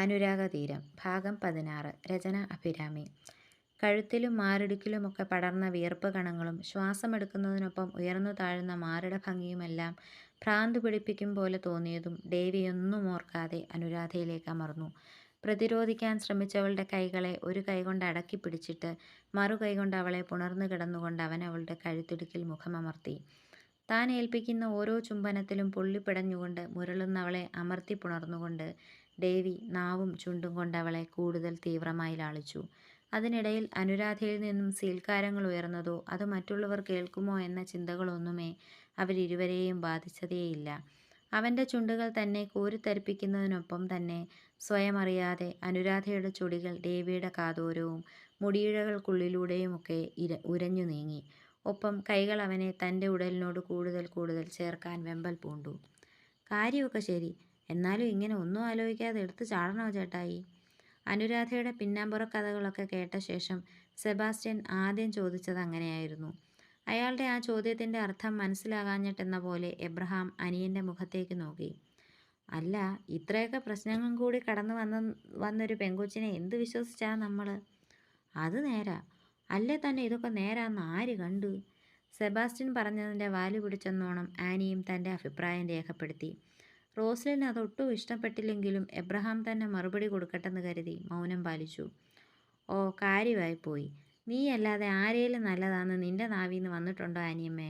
അനുരാഗതീരം ഭാഗം 16. രചന അഭിരാമി. കഴുത്തിലും മാറിടുക്കിലുമൊക്കെ പടർന്ന വിയർപ്പ് കണങ്ങളും ശ്വാസമെടുക്കുന്നതിനൊപ്പം ഉയർന്നു താഴുന്ന മാറിട ഭംഗിയുമെല്ലാം ഭ്രാന്തു പിടിപ്പിക്കും പോലെ തോന്നിയതും ദേവിയൊന്നും ഓർക്കാതെ അനുരാധയിലേക്ക് അമർന്നു. പ്രതിരോധിക്കാൻ ശ്രമിച്ചവളുടെ കൈകളെ ഒരു കൈകൊണ്ട് അടക്കി പിടിച്ചിട്ട് മറു കൈകൊണ്ട് അവളെ പുണർന്നു കിടന്നുകൊണ്ട് അവൻ അവളുടെ കഴുത്തിടുക്കിൽ മുഖമമർത്തി. താൻ ഏൽപ്പിക്കുന്ന ഓരോ ചുംബനത്തിലും പൊള്ളിപ്പിടഞ്ഞുകൊണ്ട് മുരളുന്നവളെ അമർത്തി പുണർന്നുകൊണ്ട് ദേവി നാവും ചുണ്ടും കൊണ്ടവളെ കൂടുതൽ തീവ്രമായി ലാളിച്ചു. അതിനിടയിൽ അനുരാധയിൽ നിന്നും സീൽക്കാരങ്ങൾ ഉയർന്നതോ അത് മറ്റുള്ളവർ കേൾക്കുമോ എന്ന ചിന്തകളൊന്നുമേ അവരിരുവരെയും ബാധിച്ചതേയില്ല. അവൻ്റെ ചുണ്ടുകൾ തന്നെ കോരിത്തരിപ്പിക്കുന്നതിനൊപ്പം തന്നെ സ്വയമറിയാതെ അനുരാധയുടെ ചുടികൾ ദേവിയുടെ കാതോരവും മുടിയിഴകൾക്കുള്ളിലൂടെയുമൊക്കെ ഉരഞ്ഞു നീങ്ങി. ഒപ്പം കൈകൾ അവനെ തൻ്റെ ഉടലിനോട് കൂടുതൽ കൂടുതൽ ചേർക്കാൻ വെമ്പൽ പൂണ്ടു. കാര്യമൊക്കെ ശരി, എന്നാലും ഇങ്ങനെ ഒന്നും ആലോചിക്കാതെ എടുത്തു ചാടണോ ചേട്ടായി? അനുരാധയുടെ പിന്നാമ്പുറ കഥകളൊക്കെ കേട്ട ശേഷം സെബാസ്റ്റ്യൻ ആദ്യം ചോദിച്ചത് അങ്ങനെയായിരുന്നു. അയാളുടെ ആ ചോദ്യത്തിൻ്റെ അർത്ഥം മനസ്സിലാകാഞ്ഞിട്ടെന്ന പോലെ എബ്രഹാം അനിയൻ്റെ മുഖത്തേക്ക് നോക്കി. അല്ല, ഇത്രയൊക്കെ പ്രശ്നങ്ങളും കൂടി കടന്നു വന്നൊരു പെങ്കൊച്ചിനെ എന്ത് വിശ്വസിച്ചാ നമ്മൾ? അത് നേരാ. അല്ലേ തന്നെ ഇതൊക്കെ നേരാന്ന് ആര് കണ്ടു? സെബാസ്റ്റ്യൻ പറഞ്ഞതിൻ്റെ വാല് പിടിച്ചെന്നോണം ആനിയും തൻ്റെ അഭിപ്രായം രേഖപ്പെടുത്തി. റോസ്ലിന് അതൊട്ടും ഇഷ്ടപ്പെട്ടില്ലെങ്കിലും എബ്രഹാം തന്നെ മറുപടി കൊടുക്കട്ടെന്ന് കരുതി മൗനം പാലിച്ചു. ഓ, കാര്യമായിപ്പോയി. നീയല്ലാതെ ആരേലും നല്ലതാന്ന് നിൻ്റെ നാവീന്ന് വന്നിട്ടുണ്ടോ ആനിയമ്മേ?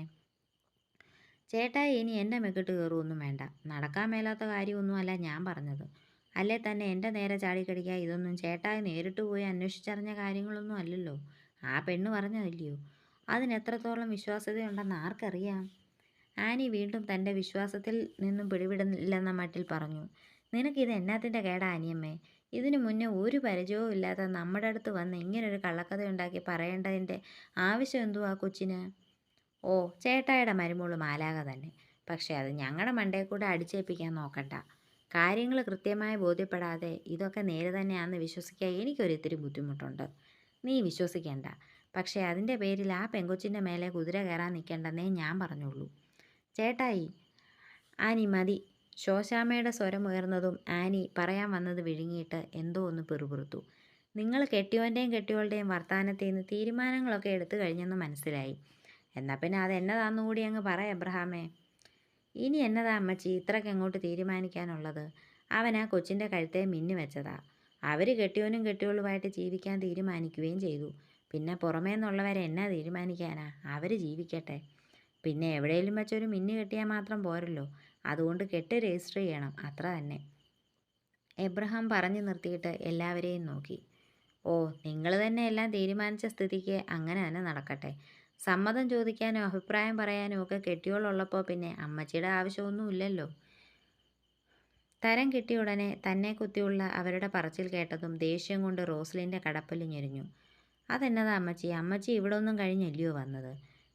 ചേട്ടായി ഇനി എൻ്റെ മെക്കിട്ട് കയറുമൊന്നും വേണ്ട. നടക്കാൻ മേലാത്ത കാര്യമൊന്നുമല്ല ഞാൻ പറഞ്ഞത്. അല്ലേ തന്നെ എൻ്റെ നേരെ ചാടിക്കടിക്കാൻ ഇതൊന്നും ചേട്ടായി നേരിട്ട് പോയി അന്വേഷിച്ചറിഞ്ഞ കാര്യങ്ങളൊന്നും അല്ലല്ലോ. ആ പെണ്ണ് പറഞ്ഞതല്ലയോ? അതിനെത്രത്തോളം വിശ്വാസ്യതയുണ്ടെന്ന് ആർക്കറിയാം? ആനി വീണ്ടും തൻ്റെ വിശ്വാസത്തിൽ നിന്നും പിടിവിടില്ലെന്ന മട്ടിൽ പറഞ്ഞു. നിനക്കിത് എന്നാത്തിൻ്റെ കേടാ ആനിയമ്മേ? ഇതിനു മുന്നേ ഒരു പരിചയവും ഇല്ലാത്ത നമ്മുടെ അടുത്ത് വന്ന് ഇങ്ങനൊരു കള്ളക്കഥയുണ്ടാക്കി പറയേണ്ടതിൻ്റെ ആവശ്യം എന്തുവാ കൊച്ചിന്? ഓ, ചേട്ടായുടെ മരുമോള് മാലാക തന്നെ. പക്ഷേ അത് ഞങ്ങളുടെ മണ്ടേ കൂടെ അടിച്ചേൽപ്പിക്കാൻ നോക്കണ്ട. കാര്യങ്ങൾ കൃത്യമായി ബോധ്യപ്പെടാതെ ഇതൊക്കെ നേരെ തന്നെയാണെന്ന് വിശ്വസിക്കാൻ എനിക്കൊരിത്തിരി ബുദ്ധിമുട്ടുണ്ട്. നീ വിശ്വസിക്കേണ്ട. പക്ഷേ അതിൻ്റെ പേരിൽ ആ പെങ്കൊച്ചിൻ്റെ മേലെ കുതിര കയറാൻ നിൽക്കേണ്ടെന്നേ ഞാൻ പറഞ്ഞുള്ളൂ. ചേട്ടായി. ആനി മതി. ശോശാമ്മയുടെ സ്വരമുയർന്നതും ആനി പറയാൻ വന്നത് വിഴുങ്ങിയിട്ട് എന്തോ ഒന്ന് പിറുപിറുത്തു. നിങ്ങൾ കെട്ടിയോൻ്റെയും കെട്ടിയോളുടെയും വർത്തമാനത്തിൽ നിന്ന് തീരുമാനങ്ങളൊക്കെ എടുത്തു കഴിഞ്ഞെന്ന് മനസ്സിലായി. എന്നാൽ പിന്നെ അത് എന്നതാന്ന് കൂടി അങ്ങ് പറ എബ്രഹാമേ. ഇനി എന്നതാ അമ്മച്ചി ഇത്രയ്ക്ക് അങ്ങോട്ട് തീരുമാനിക്കാനുള്ളത്? അവൻ ആ കൊച്ചിൻ്റെ കഴുത്തെ മിന്നി വെച്ചതാ. അവർ കെട്ടിയോനും കെട്ടിയോളുമായിട്ട് ജീവിക്കാൻ തീരുമാനിക്കുകയും ചെയ്തു. പിന്നെ പുറമേ നിന്നുള്ളവരെ എന്നാ തീരുമാനിക്കാനാ? അവർ ജീവിക്കട്ടെ. പിന്നെ എവിടെയെങ്കിലും വെച്ചൊരു മിന്നി കെട്ടിയാൽ മാത്രം പോരല്ലോ. അതുകൊണ്ട് കെട്ട് രജിസ്റ്റർ ചെയ്യണം, അത്ര തന്നെ. എബ്രഹാം പറഞ്ഞു നിർത്തിയിട്ട് എല്ലാവരെയും നോക്കി. ഓ, നിങ്ങൾ തന്നെ എല്ലാം തീരുമാനിച്ച സ്ഥിതിക്ക് അങ്ങനെ തന്നെ നടക്കട്ടെ. സമ്മതം ചോദിക്കാനോ അഭിപ്രായം പറയാനോ ഒക്കെ കെട്ടിയോളുള്ളപ്പോൾ പിന്നെ അമ്മച്ചിയുടെ ആവശ്യമൊന്നുമില്ലല്ലോ. തരം കിട്ടിയ ഉടനെ തന്നെ കുത്തിയുള്ള അവരുടെ പറച്ചിൽ കേട്ടതും ദേഷ്യം കൊണ്ട് റോസ്ലിൻ്റെ കടപ്പല് ഞെരിഞ്ഞു. അതെന്നതാ അമ്മച്ചി? അമ്മച്ചി ഇവിടെ ഒന്നും കഴിഞ്ഞല്ലയോ വന്നത്?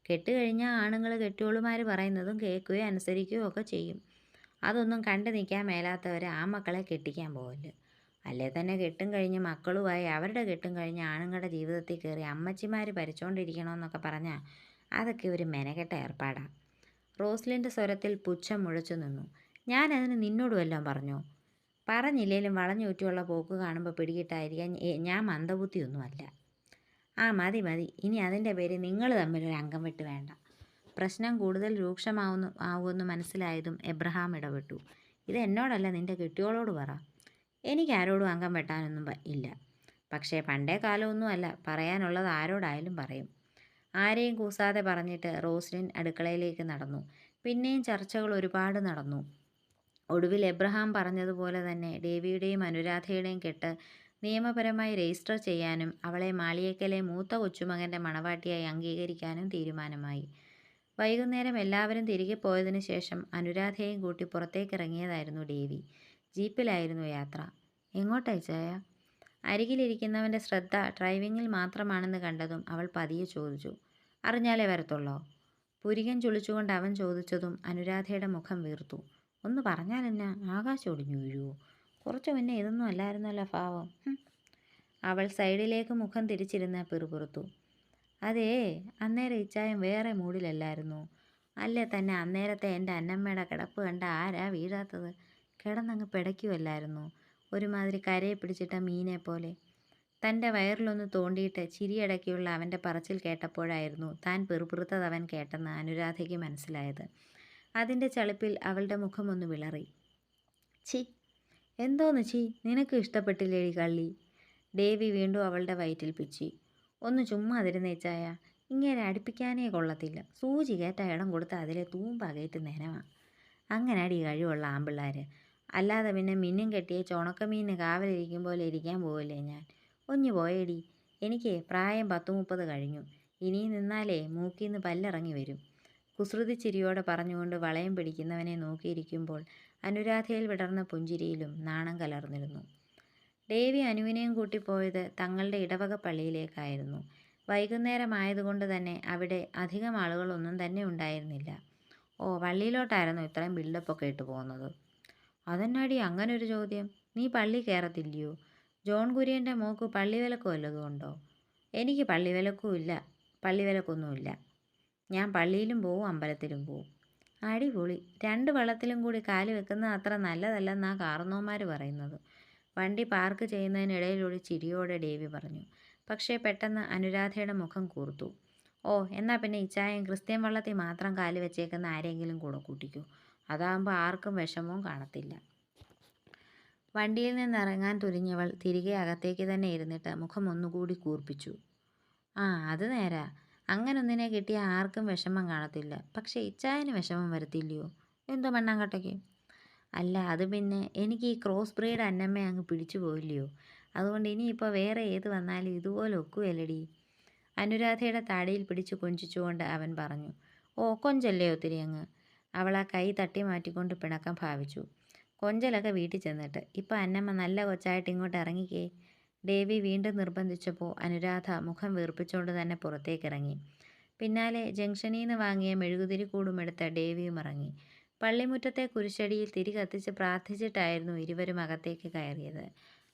കെട്ട് കഴിഞ്ഞാൽ ആണുങ്ങൾ കെട്ടിയോളുമാർ പറയുന്നതും കേൾക്കുകയോ അനുസരിക്കുകയോ ഒക്കെ ചെയ്യും. അതൊന്നും കണ്ടു നിൽക്കാൻ മേലാത്തവർ ആ മക്കളെ കെട്ടിക്കാൻ പോകല്. അല്ലേ തന്നെ കെട്ടും കഴിഞ്ഞ് മക്കളുമായി അവരുടെ കെട്ടും കഴിഞ്ഞ് ആണുങ്ങളുടെ ജീവിതത്തിൽ കയറി അമ്മച്ചിമാർ ഭരിച്ചുകൊണ്ടിരിക്കണമെന്നൊക്കെ പറഞ്ഞാൽ അതൊക്കെ ഒരു മെനക്കെട്ട ഏർപ്പാടാണ്. റോസ്ലിൻ്റെ സ്വരത്തിൽ പുച്ഛം മുഴച്ചു നിന്നു. ഞാനതിന് നിന്നോട് വല്ലതും പറഞ്ഞോ? പറഞ്ഞില്ലേലും വളഞ്ഞുചുറ്റിയുള്ള പോക്ക് കാണുമ്പോൾ പിടികിട്ടായിരിക്കാൻ ഞാൻ മന്ദബുദ്ധിയൊന്നുമല്ല. ആ മതി മതി. ഇനി അതിൻ്റെ പേര് നിങ്ങൾ തമ്മിലൊരു അംഗം വെട്ട് വേണ്ട. പ്രശ്നം കൂടുതൽ ആവുമെന്ന് മനസ്സിലായതും എബ്രഹാം ഇടപെട്ടു. ഇത് എന്നോടല്ല, നിൻ്റെ കെട്ടിയോളോട് പറ. എനിക്ക് ആരോടും അംഗം വെട്ടാനൊന്നും ഇല്ല. പക്ഷേ പണ്ടേ കാലമൊന്നുമല്ല, പറയാനുള്ളത് ആരോടായാലും പറയും. ആരെയും കൂസാതെ പറഞ്ഞിട്ട് റോസ്ലിൻ അടുക്കളയിലേക്ക് നടന്നു. പിന്നെയും ചർച്ചകൾ ഒരുപാട് നടന്നു. ഒടുവിൽ എബ്രഹാം പറഞ്ഞതുപോലെ തന്നെ ദേവിയുടെയും അനുരാധയുടെയും കെട്ട് നിയമപരമായി രജിസ്റ്റർ ചെയ്യാനും അവളെ മാളിയേക്കലെ മൂത്ത കൊച്ചുമകൻ്റെ മണവാട്ടിയായി അംഗീകരിക്കാനും തീരുമാനമായി. വൈകുന്നേരം എല്ലാവരും തിരികെ പോയതിനു ശേഷം അനുരാധയെയും കൂട്ടി പുറത്തേക്കിറങ്ങിയതായിരുന്നു ദേവി. ജീപ്പിലായിരുന്നു യാത്ര. എങ്ങോട്ടായി ചായ? അരികിലിരിക്കുന്നവൻ്റെ ശ്രദ്ധ ഡ്രൈവിങ്ങിൽ മാത്രമാണെന്ന് കണ്ടതും അവൾ പതിയെ ചോദിച്ചു. അറിഞ്ഞാലേ വരത്തുള്ളോ? പുരികൻ ചുളിച്ചുകൊണ്ട് അവൻ ചോദിച്ചതും അനുരാധയുടെ മുഖം വീർത്തു. ഒന്ന് പറഞ്ഞാലെന്നാ, ആകാശം ഒടിഞ്ഞു വീഴുവോ? കുറച്ചു മുന്നേ ഇതൊന്നും അല്ലായിരുന്നല്ലോ ഭാവം. അവൾ സൈഡിലേക്ക് മുഖം തിരിച്ചിരുന്ന് പിറുപിറുത്തു. അതേ, അന്നേരം ഇച്ചായം വേറെ മൂഡിലല്ലായിരുന്നു. അല്ലേ തന്നെ അന്നേരത്തെ എൻ്റെ അന്നമ്മയുടെ കിടപ്പ് കണ്ട ആരാ വീഴാത്തത്? കിടന്നങ്ങ് പിടയ്ക്കുമല്ലായിരുന്നു. ഒരുമാതിരി കരയെ പിടിച്ചിട്ട മീനെ പോലെ. തൻ്റെ വയറിലൊന്ന് തോണ്ടിയിട്ട് ചിരിയടക്കിയുള്ള അവൻ്റെ പറച്ചിൽ കേട്ടപ്പോഴായിരുന്നു താൻ പിറുപിറുത്തതവൻ കേട്ടെന്ന് അനുരാധയ്ക്ക് മനസ്സിലായത്. അതിൻ്റെ ചളിപ്പിൽ അവളുടെ മുഖമൊന്ന് വിളറി. ഛി, എന്തോന്ന് ഛി, നിനക്ക് ഇഷ്ടപ്പെട്ടില്ലേടി കള്ളി? ദേവി വീണ്ടും അവളുടെ വയറ്റിൽ പിച്ചി. ഒന്ന് ചുമ്മാതിരുന്നേ ചായ, ഇങ്ങനെ അടുപ്പിക്കാനേ കൊള്ളത്തില്ല. സൂചി കയറ്റ ഇടം കൊടുത്ത് അതിലെ തൂമ്പകയറ്റ് നെനവാ. അങ്ങനാടി കഴിവുള്ള ആമ്പിള്ളാർ. അല്ലാതെ പിന്നെ മിന്നും കെട്ടിയ ചുണക്കമീനിന് കാവലിരിക്കും പോലെ ഇരിക്കാൻ പോവില്ലേ ഞാൻ. ഒഞ്ഞു പോയേടി, എനിക്ക് പ്രായം 10-30 കഴിഞ്ഞു. ഇനിയും നിന്നാലേ മൂക്കിന്ന് പല്ലിറങ്ങി വരും. കുസൃതി ചിരിയോടെ പറഞ്ഞുകൊണ്ട് വളയം പിടിക്കുന്നവനെ നോക്കിയിരിക്കുമ്പോൾ അനുരാധയിൽ വിടർന്ന പുഞ്ചിരിയിലും നാണം കലർന്നിരുന്നു. ദേവി അനുവിനെയും കൂട്ടിപ്പോയത് തങ്ങളുടെ ഇടവക പള്ളിയിലേക്കായിരുന്നു. വൈകുന്നേരമായതുകൊണ്ട് തന്നെ അവിടെ അധികം ആളുകളൊന്നും തന്നെ ഉണ്ടായിരുന്നില്ല. ഓ, പള്ളിയിലോട്ടായിരുന്നു ഇത്രയും ബിൽഡപ്പൊക്കെ ഇട്ട് പോകുന്നത്? അതെന്നാടി അങ്ങനൊരു ചോദ്യം? നീ പള്ളി കയറത്തില്ലയോ? ജോൺ കുര്യൻ്റെ മോക്ക് പള്ളിവിലക്ക് വല്ലതും ഉണ്ടോ? എനിക്ക് പള്ളിവിലക്കൊന്നുമില്ല. ഞാൻ പള്ളിയിലും പോവും, അമ്പലത്തിലും പോവും. അടിപൊളി. 2 വള്ളത്തിലും കൂടി കാല് വെക്കുന്നത് അത്ര നല്ലതല്ലെന്നാ കാർന്നോന്മാർ പറയുന്നത്. വണ്ടി പാർക്ക് ചെയ്യുന്നതിനിടയിലൊരു ചിരിയോടെ ദേവി പറഞ്ഞു. പക്ഷേ പെട്ടെന്ന് അനുരാധയുടെ മുഖം കൂർത്തു. ഓ, എന്നാൽ പിന്നെ ഇച്ചായം ക്രിസ്ത്യൻ വള്ളത്തിൽ മാത്രം കാല് വെച്ചേക്കുന്ന ആരെങ്കിലും കൂടെ കൂട്ടിക്കോ. അതാകുമ്പോൾ ആർക്കും വിഷമവും കാണത്തില്ല. വണ്ടിയിൽ നിന്നിറങ്ങാൻ തുനിഞ്ഞവൾ തിരികെ അകത്തേക്ക് തന്നെ ഇരുന്നിട്ട് മുഖം ഒന്നുകൂടി കൂർപ്പിച്ചു. ആ, അത് നേരാ. അങ്ങനൊന്നിനെ കിട്ടിയാൽ ആർക്കും വിഷമം കാണത്തില്ല. പക്ഷേ ഇച്ചായന് വിഷമം വരത്തില്ലയോ? എന്തോ മണ്ണാങ്കട്ടയ്ക്ക്? അല്ല, അത് പിന്നെ എനിക്ക് ഈ ക്രോസ് ബ്രീഡ് അന്നമ്മയെ അങ്ങ് പിടിച്ചു പോയില്ലയോ. അതുകൊണ്ട് ഇനിയിപ്പോൾ വേറെ ഏത് വന്നാലും ഇതുപോലെ ഒക്കുവല്ലടി. അനുരാധയുടെ താടിയിൽ പിടിച്ച് കൊഞ്ചിച്ചുകൊണ്ട് അവൻ പറഞ്ഞു. ഓ, കൊഞ്ചല്ലേ ഒത്തിരി അങ്ങ്. അവൾ ആ കൈ തട്ടി മാറ്റിക്കൊണ്ട് പിണക്കം ഭാവിച്ചു. കൊഞ്ചലൊക്കെ വീട്ടിൽ ചെന്നിട്ട്. ഇപ്പം അന്നമ്മ നല്ല കൊച്ചായിട്ട് ഇങ്ങോട്ട് ഇറങ്ങിക്കേ. ദേവി വീണ്ടും നിർബന്ധിച്ചപ്പോൾ അനുരാധ മുഖം വീർപ്പിച്ചുകൊണ്ട് തന്നെ പുറത്തേക്കിറങ്ങി. പിന്നാലെ ജംഗ്ഷനിൽ നിന്ന് വാങ്ങിയ മെഴുകുതിരി കൂടും എടുത്ത ദേവിയും ഇറങ്ങി. പള്ളിമുറ്റത്തെ കുരിശടിയിൽ തിരി കത്തിച്ച് പ്രാർത്ഥിച്ചിട്ടായിരുന്നു ഇരുവരും അകത്തേക്ക് കയറിയത്.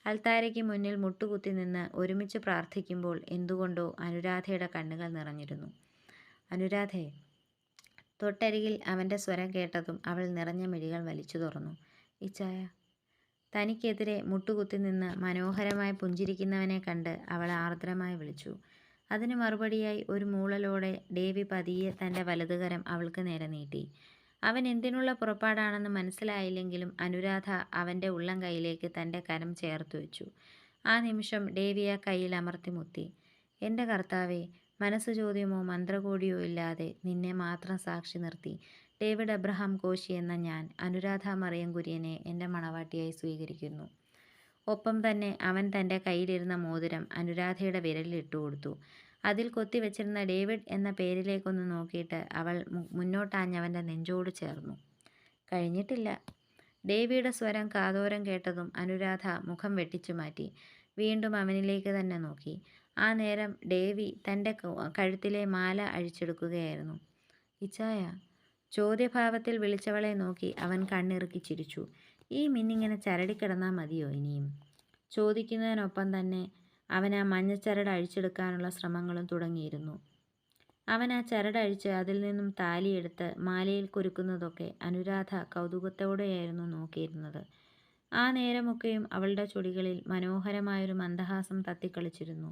അൾത്താരയ്ക്ക് മുന്നിൽ മുട്ടുകുത്തി നിന്ന് ഒരുമിച്ച് പ്രാർത്ഥിക്കുമ്പോൾ എന്തുകൊണ്ടോ അനുരാധയുടെ കണ്ണുകൾ നിറഞ്ഞിരുന്നു. അനുരാധേ. തൊട്ടരികിൽ അവൻ്റെ സ്വരം കേട്ടതും അവൾ നിറഞ്ഞ മിഴികൾ വലിച്ചു തുറന്നു. ഇച്ചായ. തനിക്കെതിരെ മുട്ടുകുത്തി നിന്ന് മനോഹരമായി പുഞ്ചിരിക്കുന്നവനെ കണ്ട് അവൾ ആർദ്രമായി വിളിച്ചു. അതിന് മറുപടിയായി ഒരു മൂളലോടെ ദേവി പതിയെ തൻ്റെ വലതുകരം അവൾക്ക് നേരെ നീട്ടി. അവൻ എന്തിനുള്ള പുറപ്പാടാണെന്ന് മനസ്സിലായില്ലെങ്കിലും അനുരാധ അവൻ്റെ ഉള്ളം കൈയിലേക്ക് തൻ്റെ കരം ചേർത്ത് വെച്ചു. ആ നിമിഷം ദേവി ആ കയ്യിൽ അമർത്തി മുത്തി. എൻ്റെ കർത്താവേ, മനസ്സ് ചോദ്യമോ മന്ത്രകോടിയോ ഇല്ലാതെ നിന്നെ മാത്രം സാക്ഷി നിർത്തി ഡേവിഡ് അബ്രഹാം കോശി എന്ന ഞാൻ അനുരാധ മറിയം കുര്യനെ എൻ്റെ മണവാട്ടിയായി സ്വീകരിക്കുന്നു. ഒപ്പം തന്നെ അവൻ തൻ്റെ കയ്യിലിരുന്ന മോതിരം അനുരാധയുടെ വിരലിൽ ഇട്ടുകൊടുത്തു. അതിൽ കൊത്തിവെച്ചിരുന്ന ഡേവിഡ് എന്ന പേരിലേക്കൊന്ന് നോക്കിയിട്ട് അവൾ മുന്നോട്ടാഞ്ഞവൻ്റെ നെഞ്ചോട് ചേർന്നു. കഴിഞ്ഞിട്ടില്ല. ദേവിയുടെ സ്വരം കാതോരം കേട്ടതും അനുരാധ മുഖം വെട്ടിച്ചു മാറ്റി വീണ്ടും അവനിലേക്ക് തന്നെ നോക്കി. ആ നേരം ദേവി തൻ്റെ കഴുത്തിലെ മാല അഴിച്ചെടുക്കുകയായിരുന്നു. ഇച്ചായ. ചോദ്യഭാവത്തിൽ വിളിച്ചവളെ നോക്കി അവൻ കണ്ണിറുക്കി ചിരിച്ചു. ഈ മിന്നിങ്ങനെ ചരടിക്കിടന്നാൽ മതിയോ ഇനിയും? ചോദിക്കുന്നതിനൊപ്പം തന്നെ അവൻ ആ മഞ്ഞച്ചരട് അഴിച്ചെടുക്കാനുള്ള ശ്രമങ്ങളും തുടങ്ങിയിരുന്നു. അവൻ ആ ചരടഴിച്ച് അതിൽ നിന്നും താലിയെടുത്ത് മാലയിൽ കുരുക്കുന്നതൊക്കെ അനുരാധ കൗതുകത്തോടെയായിരുന്നു നോക്കിയിരുന്നത്. ആ നേരമൊക്കെയും അവളുടെ ചുടികളിൽ മനോഹരമായൊരു മന്ദഹാസം തത്തിക്കളിച്ചിരുന്നു.